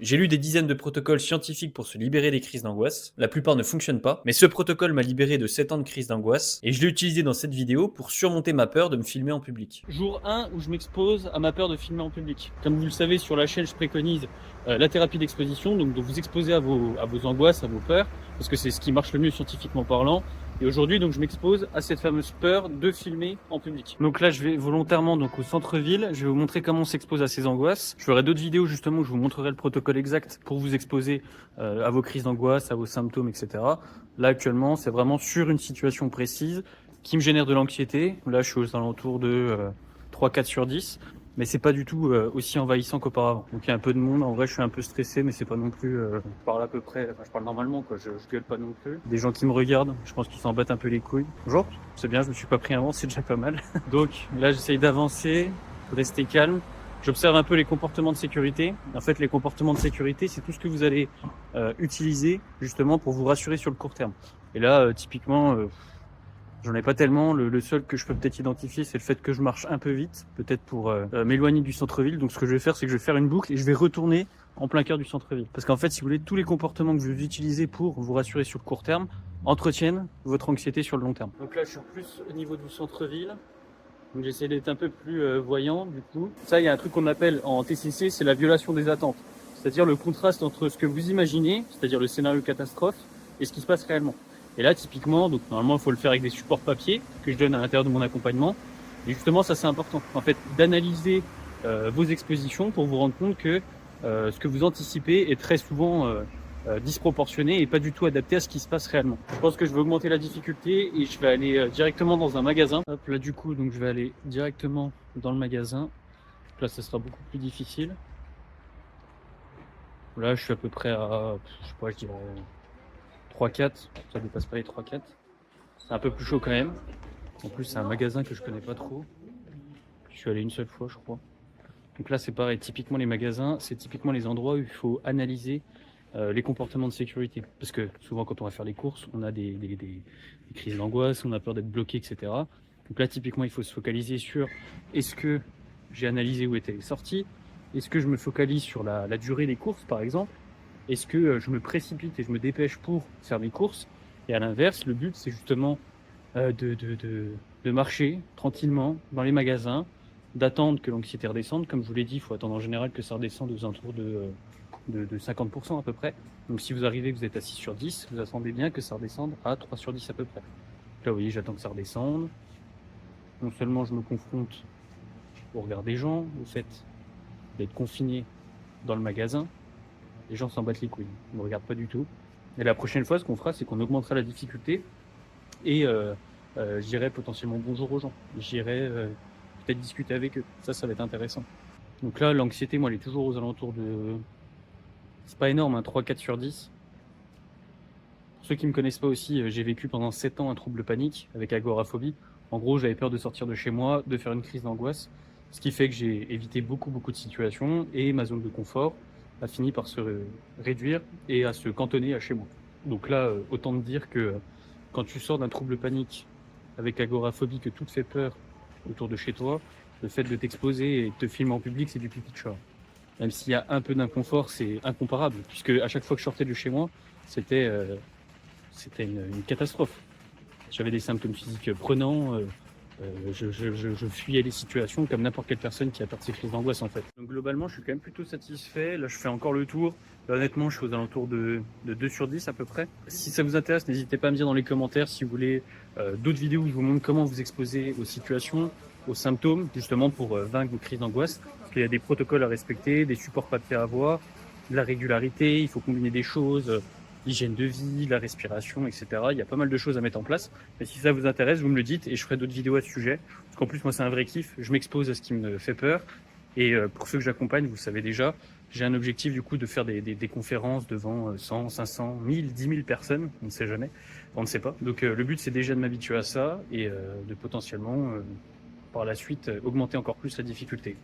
J'ai lu des dizaines de protocoles scientifiques pour se libérer des crises d'angoisse. La plupart ne fonctionnent pas, mais ce protocole m'a libéré de 7 ans de crise d'angoisse et je l'ai utilisé dans cette vidéo pour surmonter ma peur de me filmer en public. Jour 1 où je m'expose à ma peur de filmer en public. Comme vous le savez, sur la chaîne, je préconise la thérapie d'exposition, donc de vous exposer à vos angoisses, à vos peurs, parce que c'est ce qui marche le mieux scientifiquement parlant. Et aujourd'hui, donc, je m'expose à cette fameuse peur de filmer en public. Donc là, je vais volontairement donc au centre-ville. Je vais vous montrer comment on s'expose à ces angoisses. Je ferai d'autres vidéos justement où je vous montrerai le protocole exact pour vous exposer à vos crises d'angoisse, à vos symptômes, etc. Là, actuellement, c'est vraiment sur une situation précise qui me génère de l'anxiété. Là, je suis aux alentours de 3-4 sur 10. Mais c'est pas du tout aussi envahissant qu'auparavant. Donc il y a un peu de monde, en vrai je suis un peu stressé, mais c'est pas non plus, je parle à peu près, enfin je parle normalement quoi, je gueule pas non plus. Des gens qui me regardent, je pense qu'ils s'en battent un peu les couilles. Bonjour, c'est bien, je me suis pas pris un vent, c'est déjà pas mal. Donc là j'essaye d'avancer, de rester calme. J'observe un peu les comportements de sécurité. En fait les comportements de sécurité c'est tout ce que vous allez utiliser justement pour vous rassurer sur le court terme. Et là typiquement... j'en ai pas tellement. Le seul que je peux peut-être identifier, c'est le fait que je marche un peu vite, peut-être pour m'éloigner du centre-ville. Donc ce que je vais faire, c'est que je vais faire une boucle et je vais retourner en plein cœur du centre-ville. Parce qu'en fait, si vous voulez, tous les comportements que vous utilisez pour vous rassurer sur le court terme entretiennent votre anxiété sur le long terme. Donc là, je suis plus au niveau du centre-ville. Donc j'essaie d'être un peu plus voyant du coup. Ça, il y a un truc qu'on appelle en TCC, c'est la violation des attentes. C'est-à-dire le contraste entre ce que vous imaginez, c'est-à-dire le scénario catastrophe, et ce qui se passe réellement. Et là, typiquement, donc normalement, il faut le faire avec des supports papier que je donne à l'intérieur de mon accompagnement. Et justement, ça c'est important, en fait, d'analyser vos expositions pour vous rendre compte que ce que vous anticipez est très souvent disproportionné et pas du tout adapté à ce qui se passe réellement. Je pense que je vais augmenter la difficulté et je vais aller directement dans un magasin. Hop, là du coup, donc je vais aller directement dans le magasin. Là, ça sera beaucoup plus difficile. Là, je suis à peu près à, je sais pas, je dirais 3-4, ça dépasse pas les 3-4. C'est un peu plus chaud quand même. En plus, c'est un magasin que je connais pas trop. Je suis allé une seule fois, je crois. Donc là, c'est pareil. Typiquement, les magasins, c'est typiquement les endroits où il faut analyser les comportements de sécurité. Parce que souvent, quand on va faire les courses, on a des crises d'angoisse, on a peur d'être bloqué, etc. Donc là, typiquement, il faut se focaliser sur est-ce que j'ai analysé où étaient les sorties? Est-ce que je me focalise sur la durée des courses, par exemple? Est-ce que je me précipite et je me dépêche pour faire mes courses? Et à l'inverse, le but, c'est justement de marcher tranquillement dans les magasins, d'attendre que l'anxiété redescende. Comme je vous l'ai dit, il faut attendre en général que ça redescende aux alentours de 50% à peu près. Donc si vous arrivez, vous êtes à 6 sur 10, vous attendez bien que ça redescende à 3 sur 10 à peu près. Là, vous voyez, j'attends que ça redescende. Non seulement je me confronte au regard des gens, au fait d'être confiné dans le magasin, les gens s'en battent les couilles, ils ne me regardent pas du tout. Et la prochaine fois, ce qu'on fera, c'est qu'on augmentera la difficulté et je dirais potentiellement bonjour aux gens. J'irai peut-être discuter avec eux. Ça va être intéressant. Donc là, l'anxiété, moi, elle est toujours aux alentours de... C'est pas énorme, hein, 3-4 sur 10. Pour ceux qui me connaissent pas aussi, j'ai vécu pendant 7 ans un trouble panique avec agoraphobie. En gros, j'avais peur de sortir de chez moi, de faire une crise d'angoisse. Ce qui fait que j'ai évité beaucoup de situations et ma zone de confort a fini par se réduire et à se cantonner à chez moi. Donc là, autant te dire que quand tu sors d'un trouble panique avec agoraphobie, que tout te fait peur autour de chez toi, le fait de t'exposer et de te filmer en public, c'est du pipi de chat. Même s'il y a un peu d'inconfort, c'est incomparable, puisque à chaque fois que je sortais de chez moi, c'était une catastrophe. J'avais des symptômes physiques prenants, je fuyais les situations comme n'importe quelle personne qui a peur de ses crises d'angoisse en fait. Donc globalement, je suis quand même plutôt satisfait. Là, je fais encore le tour. Là, honnêtement, je suis aux alentours de 2 sur 10 à peu près. Si ça vous intéresse, n'hésitez pas à me dire dans les commentaires si vous voulez d'autres vidéos où je vous montre comment vous exposer aux situations, aux symptômes, justement pour vaincre vos crises d'angoisse. Parce qu'il y a des protocoles à respecter, des supports papier à avoir, de la régularité, il faut combiner des choses, l'hygiène de vie, la respiration, etc. Il y a pas mal de choses à mettre en place. Mais si ça vous intéresse, vous me le dites et je ferai d'autres vidéos à ce sujet. Parce qu'en plus, moi, c'est un vrai kiff. Je m'expose à ce qui me fait peur. Et pour ceux que j'accompagne, vous le savez déjà, j'ai un objectif du coup de faire des conférences devant 100, 500, 1000, 10 000 personnes. On ne sait jamais. On ne sait pas. Donc le but, c'est déjà de m'habituer à ça et de potentiellement, par la suite, augmenter encore plus la difficulté.